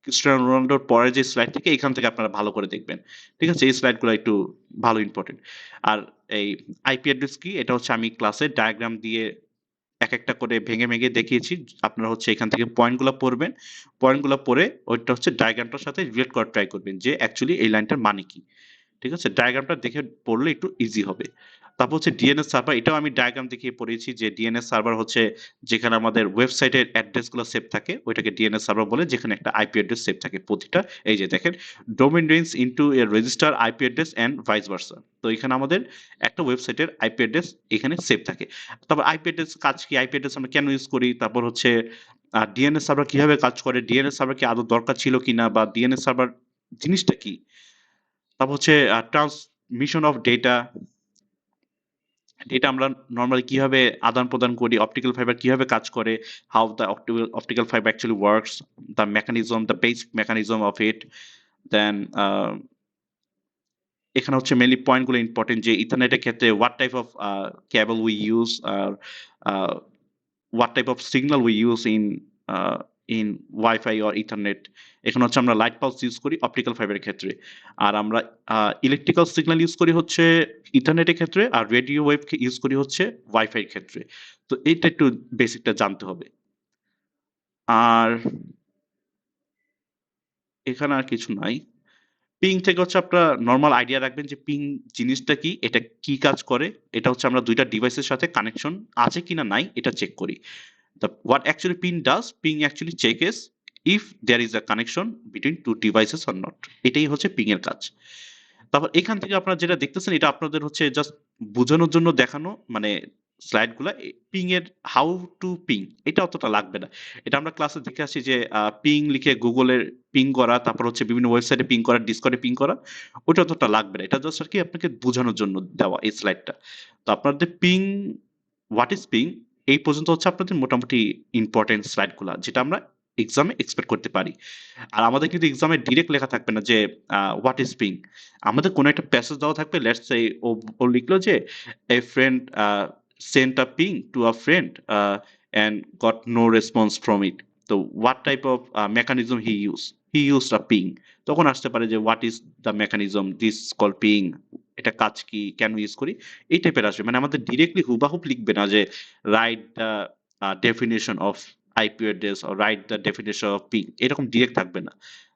ক্রিস্টিয়ানো রোনাল্ডোর পরের যে স্লাইড থেকে, এখান থেকে আপনারা ভালো করে দেখবেন। ঠিক আছে? এই স্লাইডগুলো একটু ভালো ইম্পর্টেন্ট। আর এই আইপি অ্যাড্রেস কি, এটা হচ্ছে আমি ক্লাসে ডায়াগ্রাম দিয়ে একেকটা করে ভেঙে, ভেঙে দেখিয়েছি। আপনারা হচ্ছে এখান থেকে পয়েন্টগুলা পড়বেন। পয়েন্টগুলা পড়ে ওইটা হচ্ছে ডায়াগ্রামটার সাথে রিলেট করার ট্রাই করবেন যে অ্যাকচুয়ালি এই লাইনটার মানে কি। ঠিক আছে? ডায়াগ্রামটা দেখে পড়লে একটু ইজি হবে। তারপর হচ্ছে ডিএনএস সার্ভার, এটাও আমি ডায়াগ্রাম দেখিয়ে পড়িয়েছি যে ডিএনএস সার্ভার হচ্ছে যেখানে আমাদের ওয়েবসাইটের অ্যাড্রেসগুলো সেভ থাকে, ওইটাকে ডিএনএস সার্ভার বলে, যেখানে একটা আইপি অ্যাড্রেস সেভ থাকে প্রতিটা। এই যে দেখেন, domain range into a register IP address and vice versa. তো এখানে আমাদের একটা ওয়েবসাইটের আইপি অ্যাড্রেস এখানে সেভ থাকে। তারপর আইপি অ্যাড্রেস কাজ কি, আইপি অ্যাড্রেস আমরা কেন ইউজ করি, তারপর হচ্ছে ডিএনএস সার্ভার কিভাবে কাজ করে, ডিএনএস সার্ভার কি আদৌ দরকার ছিল কিনা, বা ডিএনএস সার্ভার জিনিসটা কি। তারপর হচ্ছে ট্রান্সমিশন অফ ডেটা, ডেটা আমরা নরমালি কিভাবে আদান-প্রদান করি, অপটিক্যাল ফাইবার কিভাবে কাজ করে, how the optical fibre actually works, the mechanism, the basic mechanism of it. Then এখানে হচ্ছে মেইনলি পয়েন্টগুলো ইম্পর্টেন্ট, যে ইথারনেটের ক্ষেত্রে what type of cable we use, আর what type of signal we use in Wi-Fi or Ethernet. এখানে হচ্ছে আমরা লাইট পালস ইউজ করি অপটিক্যাল ফাইবারের ক্ষেত্রে। আর আমরা ইলেকট্রিক্যাল সিগন্যাল ইউজ করি হচ্ছে ইথারনেটের ক্ষেত্রে, আর রেডিও ওয়েভ ইউজ করি হচ্ছে ওয়াইফাই এর ক্ষেত্রে। তো এইটা একটু বেসিকটা জানতে হবে। আর এখানে আর কিছু নাই। পিং থেকে হচ্ছে আপনারা নরমাল আইডিয়া রাখবেন যে পিং জিনিসটা কি, এটা কি কাজ করে। এটা হচ্ছে আমরা ২ টা ডিভাইসের সাথে কানেকশন আছে কিনা নাই এটা চেক করি। What actually ping does, ping actually check is if there is a connection between two devices or not. এটাই হচ্ছে পিং এর কাজ। তারপর এখান থেকে আপনারা যেটা দেখতেছেন, এটা আপনাদের হচ্ছে জাস্ট বোঝানোর জন্য দেখানো, মানে স্লাইড গুলা। পিং এর হাউ টু পিং এটা অতটা লাগবে না। এটা আমরা ক্লাসে দেখে আসছি যে পিং লিখে গুগলের পিং করা, তারপর হচ্ছে বিভিন্ন ওয়েবসাইটে পিং করা, ডিসকর্ডে পিং করা, ওটা অতটা লাগবে না। এটা জাস্ট আর কি আপনাকে বোঝানোর জন্য দেওয়া এই স্লাইডটা। তো আপনাদের পিং, হোয়াট ইজ পিং, এই পর্যন্ত হচ্ছে আপনাদের মোটামুটি ইম্পর্টেন্ট স্লাইড গুলা, যেটা আমরা এক্সামে এক্সপেক্ট করতে পারি। আর আমাদের কিন্তু এক্সামে ডিরেক্ট লেখা থাকবে না যে হোয়াট ইজ পিং। আমাদের কোনো একটা প্যাসেজ দেওয়া থাকবে, লেটস সে ও লিখলো যে a friend sent a ping to a friend and got no response from it. তো what type of mechanism he used a ping. তখন আসতে পারে যে what is the mechanism this called ping, এটা কাজ কি, কেন ইউজ করি, এই টাইপের আসবে। মানে আমাদের ডিরেক্টলি হুবাহুব লিখবে না যে write the definition of IP address or write the definition of ping, এরকম ডিরেক্ট থাকবে না।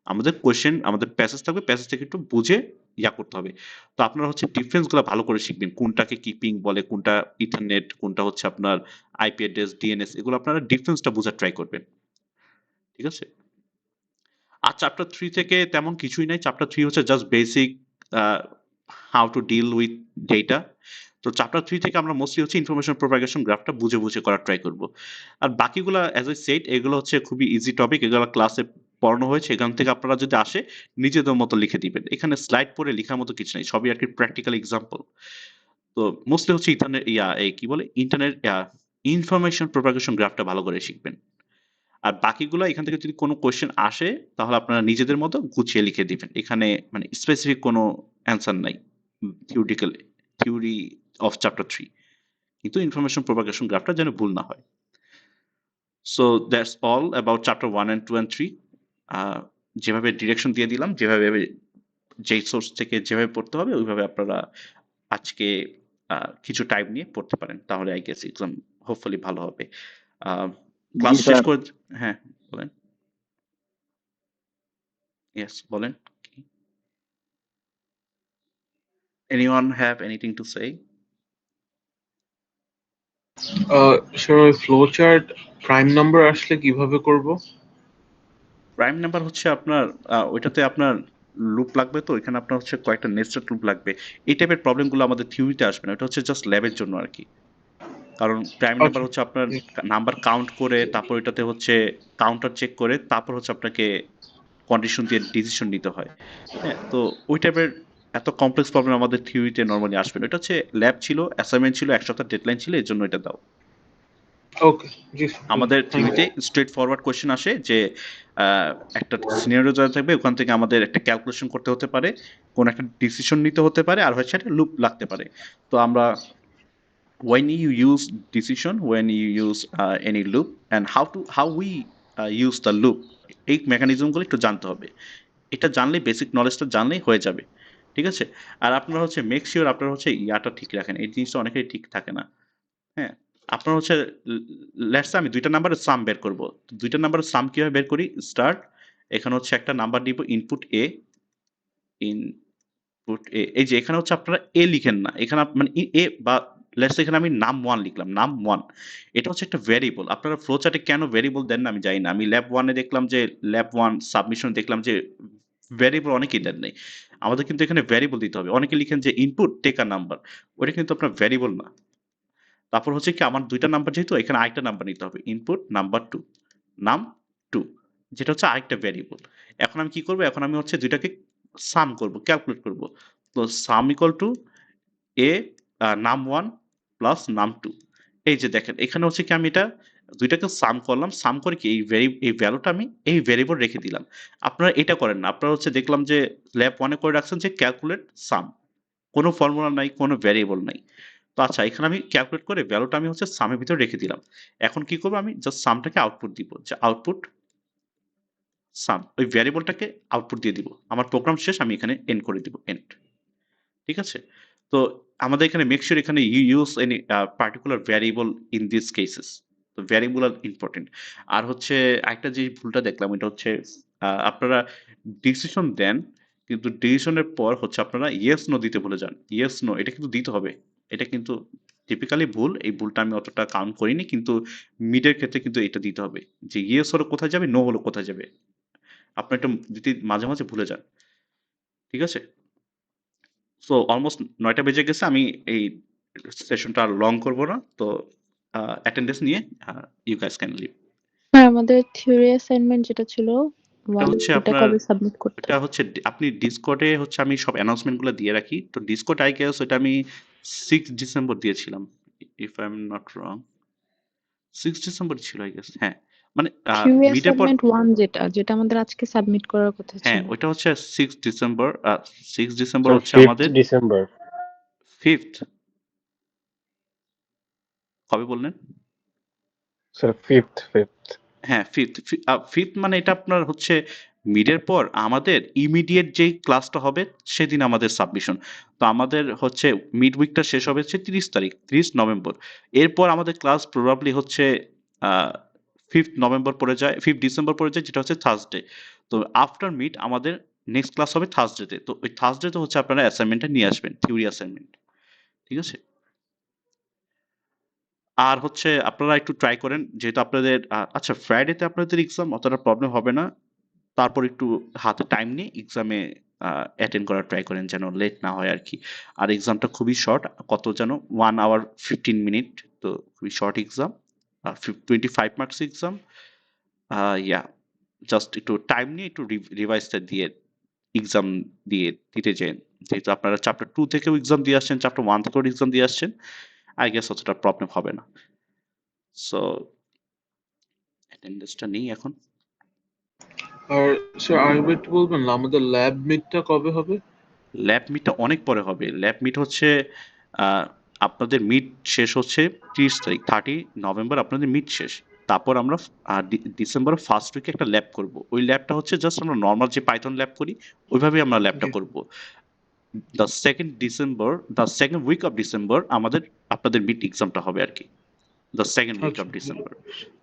আমাদের কোয়েশ্চেন আমাদের প্যাসেজ থাকবে, প্যাসেজ থেকে একটু বুঝে ইয়া করতে হবে। তো আপনারা হচ্ছে ডিফারেন্স গুলো ভালো করে শিখবেন, কোনটাকে কি পিং বলে, কোনটা ইথারনেট, কোনটা হচ্ছে আপনার আইপি অ্যাড্রেস, ডিএনএস, এগুলো আপনারা ডিফারেন্সটা বোঝার ট্রাই করবেন। ঠিক আছে? আর চ্যাপ্টার 3 থেকে তেমন কিছুই নাই। চ্যাপ্টার 3 হচ্ছে just basic how to deal with data. তো চ্যাপ্টার 3 থেকে আমরা মোস্টলি হচ্ছে ইনফরমেশন প্রপাগেশন গ্রাফটা বুঝে বুঝে করার ট্রাই করব। আর বাকিগুলা অ্যাজ আই সেড এগুলো হচ্ছে খুবই ইজি টপিক, এগুলো ক্লাসে পড়ানো হয়েছে, এখান থেকে আপনারা যদি আসে নিজেদের মতো লিখে দিবেন। এখানে স্লাইড পড়ে লেখার মতো কিছু নাই, সবই আর কি প্র্যাকটিক্যাল এক্সাম্পল। তো মোস্টলি হচ্ছে ইন্টারনেট এই কি বলে ইন্টারনেট ইনফরমেশন প্রপাগেশন গ্রাফটা ভালো করে শিখবেন। আর বাকিগুলো এখান থেকে যদি কোনো কোয়েশ্চেন আসে তাহলে আপনারা নিজেদের মতো গুছিয়ে লিখে দিবেন। এখানে মানে স্পেসিফিক কোনো অ্যান্সার নাই থিওরিটিক্যাল থিওরি অফ চ্যাপ্টার 3, কিন্তু ইনফরমেশন প্রপাগেশন গ্রাফটা যেন ভুল না হয়। So that's all about chapter 1 and 2 and 3। যেভাবে ডিরেকশন দিয়ে দিলাম, যেভাবে যেই সোর্স থেকে যেভাবে পড়তে হবে ওইভাবে আপনারা আজকে কিছু টাইম নিয়ে পড়তে পারেন, তাহলে আই গেস এক্সাম হোপফুলি ভালো হবে। ক্লাস জি শেষ স্যার। করে হ্যাঁ বলেন। ইয়েস বলেন। Anyone have anything to say? Sir ওই ফ্লো চার্ট প্রাইম নাম্বার আসলে কিভাবে করব? প্রাইম নাম্বার হচ্ছে আপনার ওইটাতে আপনার লুপ লাগবে, তো এখানে আপনার হচ্ছে কয়েকটা নেস্টেড লুপ লাগবে। এই টাইপের প্রবলেমগুলো আমাদের থিওরিতে আসবে না, এটা হচ্ছে জাস্ট ল্যাবের জন্য আর কি। কারণ প্রাইম নাম্বার আচ্ছা। হচ্ছে আপনার নাম্বার কাউন্ট করে, তারপর এটাতে হচ্ছে কাউন্টার চেক করে, তারপর হচ্ছে আপনাকে কন্ডিশন দিয়ে ডিসিশন নিতে হয়। হ্যাঁ, তো ওই টাইপের এত কমপ্লেক্স প্রবলেম আমাদের থিওরিতে নর্মালি আসবে না। এটা হচ্ছে ল্যাব ছিল, অ্যাসাইনমেন্ট ছিল, এক সপ্তাহ ডেডলাইন ছিল, এর জন্য এটা দাও। ওকে, জি স্যার। আমাদের থ্যাংক থিওরিতে ইউ। স্ট্রেট ফরওয়ার্ড কোশ্চেন আসে যে একটা সিনারিও দেওয়া থাকবে, ওখান থেকে আমাদের একটা ক্যালকুলেশন করতে হতে পারে, কোন একটা ডিসিশন নিতে হতে পারে, আর হচ্ছে একটা লুপ লাগতে পারে। তো আমরা when you use decision, when you use any loop, and how we use the loop, এই মেকানিজমগুলো একটু জানতে হবে। এটা জানলে, বেসিক নলেজটা জানলেই হয়ে যাবে। ঠিক আছে? আর আপনারা হচ্ছে মেক শিওর আপনারা হচ্ছে ইয়াটা ঠিক রাখেন, এই জিনিসটা অনেকেই ঠিক থাকে না। হ্যাঁ, আপনার হচ্ছে লেটস সে আমি ২ টা নাম্বারের সাম বের করব। ২ টা নাম্বারের সাম কিভাবে বের করি? স্টার্ট, এখানে হচ্ছে একটা নাম্বার দিব ইনপুট এ, ইনপুট এ। এই যে এখানে হচ্ছে আপনারা এ লিখেন না। এখানে মানে এ বা লেটস সে এখানে আমি নাম 1 লিখলাম, নাম 1। এটা হচ্ছে একটা ভেরিয়েবল। আপনারা ফ্লো চার্টে কেন ভেরিয়েবল দেন না আমি জানি না। আমি ল্যাব 1 এ দেখলাম যে ল্যাব 1 সাবমিশন দেখলাম যে ভেরিয়েবল অনেকেই দেন নাই। আমাদের কিন্তু এখানে ভেরিয়েবল দিতে হবে। অনেকে লিখেন যে ইনপুট টেক আ নাম্বার। ওটা কিন্তু আপনার ভেরিয়েবল না। তারপর হচ্ছে কি আমার ২ টা নাম্বার যেহেতু এখানে আরেকটা নাম্বার নিতে হবে। ইনপুট নাম্বার 2, নাম 2, যেটা হচ্ছে আরেকটা ভেরিয়েবল। এখন আমি কি করব? এখন আমি হচ্ছে ২ টাকে সাম করব, ক্যালকুলেট করব। তো সাম ইকুয়াল টু এ নাম 1 প্লাস নাম 2। এই যে দেখেন এখানে হচ্ছে কি আমি এটা ২ টাকে সাম করলাম। সাম করে কি এই ভ্যালুটা আমি এই ভেরিয়েবল রেখে দিলাম। আপনারা এটা করেন না। আপনারা হচ্ছে দেখলাম যে ল্যাব 1 এ করে রাখছেন যে ক্যালকুলেট সাম। কোন ফর্মুলা নাই, কোন ভেরিয়েবল নাই। তো আচ্ছা এখানে আমি ক্যালকুলেট করে ভ্যালুটা আমি হচ্ছে সামের ভিতরে রেখে দিলাম। এখন কি করব? আমি জাস্ট সামটাকে আউটপুট দিব। যে আউটপুট সাম, ওই ভ্যারিয়েবলটাকে আউটপুট দিয়ে দিব। আমার প্রোগ্রাম শেষ, আমি এখানে এন্ড করে দিব, এন্ড। ঠিক আছে? তো আমাদের এখানে মেক সিউর এখানে you use any particular variable in this cases. তো ভ্যারিয়েবল আর ইম্পোর্টেন্ট। আর হচ্ছে আরেকটা যে ভুলটা দেখলাম এটা হচ্ছে আপনারা ডিসিশন দেন, কিন্তু ডিসিশনের পর হচ্ছে আপনারা ইয়েস নো দিতে ভুলে যান। ইয়েস নো এটা কিন্তু দিতে হবে। এটা কিন্তু টিপিক্যালি ভুল। এই ভুলটা আমি অতটা কাউন্ট করিনি, কিন্তু মিডের ক্ষেত্রে কিন্তু এটা দিতে হবে। যে ইয়েস হলো কোথায় যাবে, নো হলো কোথায় যাবে। আপনার এটা দিতে মাঝে, মাঝে ভুলে যান। ঠিক আছে? সো অলমোস্ট ৯ টা বেজে গেছে। আমি এই সেশনটা আর লং করব না। তো অ্যাটেন্ডেন্স নিয়ে you guys can leave. Sir আমাদের থিওরি অ্যাসাইনমেন্ট যেটা ছিল এটা 1 হচ্ছে ওটা আপনার কবে সাবমিট করতে এটা হবে? হচ্ছে আপনি ডিসকর্ডে হচ্ছে আমি সব অ্যানাউন্সমেন্ট গুলো দিয়ে রাখি। তো ডিসকর্ড আই গেস ওটা আমি 6 ডিসেম্বর দিয়েছিলাম। If I am not wrong 6 December ছিল আই গেস। হ্যাঁ। মানে থিওরি মিডের পর অ্যাসাইনমেন্ট 1 যেটা আমাদের আজকে সাবমিট করার কথা হ্যাঁ, ছিল। ওইটা হচ্ছে 6 ডিসেম্বর। 6 ডিসেম্বর স্যার হচ্ছে 5th আমাদের ডিসেম্বর। 5th কবে বললেন? Sir 5th। হ্যাঁ, 5th মানে এটা আপনার হচ্ছে মিডের পর আমাদের ইমিডিয়েট যেই ক্লাসটা হবে সেদিন আমাদের সাবমিশন। তো আমাদের হচ্ছে মিড উইকটা শেষ হবে হচ্ছে 30 তারিখ, 30 নভেম্বর। এরপর আমাদের ক্লাস প্রবাবলি হচ্ছে আ 5th নভেম্বর পড়ে যায়, 5th ডিসেম্বর পড়ে যায়, যেটা হচ্ছে থার্সডে। তো আফটার মিড আমাদের নেক্সট ক্লাস হবে থার্সডেতে। তো ওই থার্সডেতে হচ্ছে আপনারা অ্যাসাইনমেন্টটা নিয়ে আসবেন, থিওরি অ্যাসাইনমেন্ট। ঠিক আছে? আর হচ্ছে আপনারা একটু ট্রাই করেন, যেহেতু আপনাদের আচ্ছা ফ্রাইডেতে আপনাদের এক্সাম, অতটা প্রবলেম হবে না। তারপর একটু হাতে টাইম নিয়ে এক্সামে অ্যাটেন্ড করার ট্রাই করেন, যেন লেট না হয় আর কি। আর এক্সামটা খুবই শর্ট, কত যেন 1 আওয়ার 15 মিনিট, তো খুবই শর্ট এক্সাম, 25 মার্কস এক্সাম। ইয়া, জাস্ট একটু টাইম নিয়ে একটু রিভাইসটা দিয়ে এক্সাম দিতে চান, যেহেতু আপনারা চ্যাপ্টার 2 থেকেও এক্সাম দিয়ে আসছেন, চ্যাপ্টার 1 থেকেও এক্সাম দিয়ে আসছেন, আই গেস অতটা প্রবলেম হবে না। সো অ্যাটেন্ডেন্সটা নেই এখন। আর স্যার আরেকবার একটু বলবেন না, আমাদের ল্যাব মিটটা কবে হবে? ল্যাব মিটটা অনেক পরে হবে। ল্যাব মিট হচ্ছে আপনাদের মিট শেষ হচ্ছে 30 তারিখ, 30 নভেম্বর আপনাদের মিট শেষ। তারপর আমরা ডিসেম্বর ফার্স্ট উইকে একটা ল্যাব করব। ওই ল্যাবটা হচ্ছে জাস্ট আমরা নর্মাল যে পাইথন ল্যাব করি ওইভাবেই আমরা ল্যাবটা জি। করব। The second week of December আমাদের আপনাদের মিড এক্সামটা হবে আর কি। দ্য সেকেন্ড উইক আচ্ছা। Of December.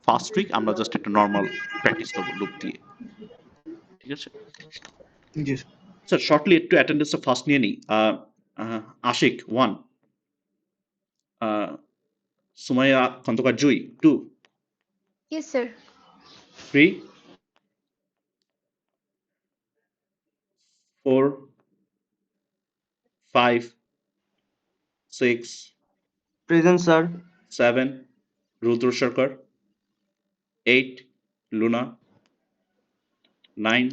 ফার্স্ট উইক আমরা জাস্ট একটা নর্মাল প্র্যাকটিস করবো লুপ দিয়ে। ঠিক আছে জি স্যার, শর্টলি একটু অ্যাটেন্ডেন্সটা ফার্স্ট নিয়ে নিই। আশিক 1, সুমাইয়া খন্দকার জুই 2, Yes, sir. 3, 4, 5, 6, Present, sir. 7, Rudra Sarkar, 8, Luna, 9,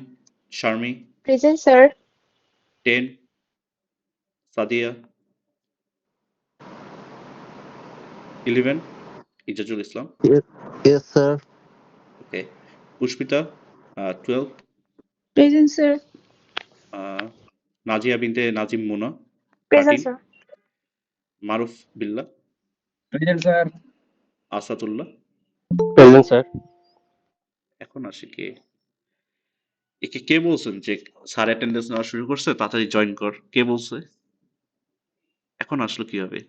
Sharmi, Present, sir. 10, Sadia, 11, Ejazul Islam, Yes, sir. Okay, Pushpita 12, Present, sir. Nazia Binte Nazim মুনা Present, 13, sir. মারুফ বিল্লাহ, Present, sir. Asadullah. Present, sir. এখন আসি একে কে বলছেন যে স্যার অ্যাটেন্ডেন্স নেওয়া শুরু করছে, তাড়াতাড়ি জয়েন কর? কে বলছে? এখন আসলো কিভাবে?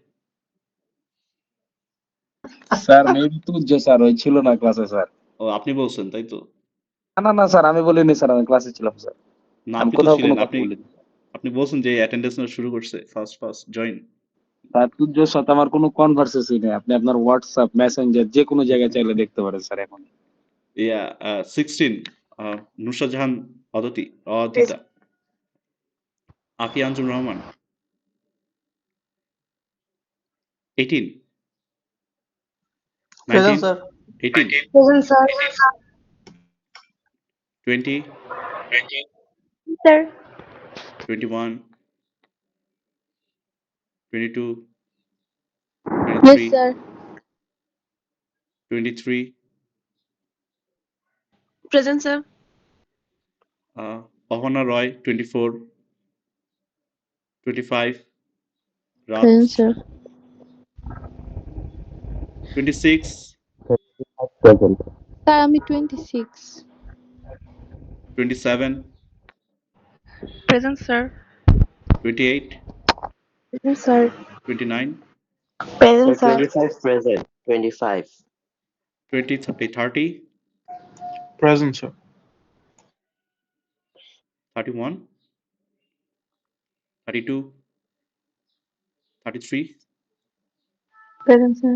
স্যার মেবি তুর্য স্যার ওই ছিল না ক্লাসে স্যার। ও, আপনি বলছেন তাই তো? না না স্যার আমি বলিনি স্যার, আমি ক্লাসে ছিলাম স্যার। না, আমি আপনি তো কোথাও কোনো ছিলেন। কথা বলিনি আপনি বলছেন যে অ্যাটেন্ডেন্স নেওয়া শুরু করছে, ফার্স্ট জয়েন। স্যার। তুর্যর সাথে আমার কোনো কনভারসেশনই নেই, আপনি আপনার হোয়াটসঅ্যাপ মেসেঞ্জার যে কোনো জায়গায় চাইলে দেখতে পারেন স্যার এখন। ইয়া 16, Nusrat Jahan Adita, Afia আঞ্জুর Rahman 18, Present, 19, sir. 18, Present, sir. 20, Sir. 21, 22, Yes, 23, sir. 23, Present, sir. Ahana রয় 24, 25, রাত Present, sir. 26, Present. স্যার আমি 26। 27, Present, sir. 28, Present, sir. 29, Present, sir. 25 present. 25. 20, 30, Present, sir. 31, 32, 33, Present, sir.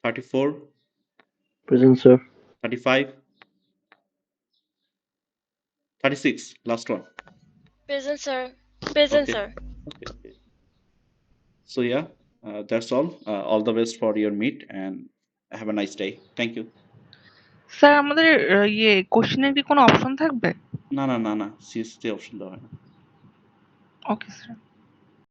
34, Present, sir. 35, 36, last one. Present, sir. Present, Okay. sir. Okay. So yeah, that's all. All the best for your meet and have a nice day. Thank you. Sir আমাদের কোশ্চেনের কি কোনো option থাকবে? না, সিএসতে option দেওয়া হয় না। Okay sir.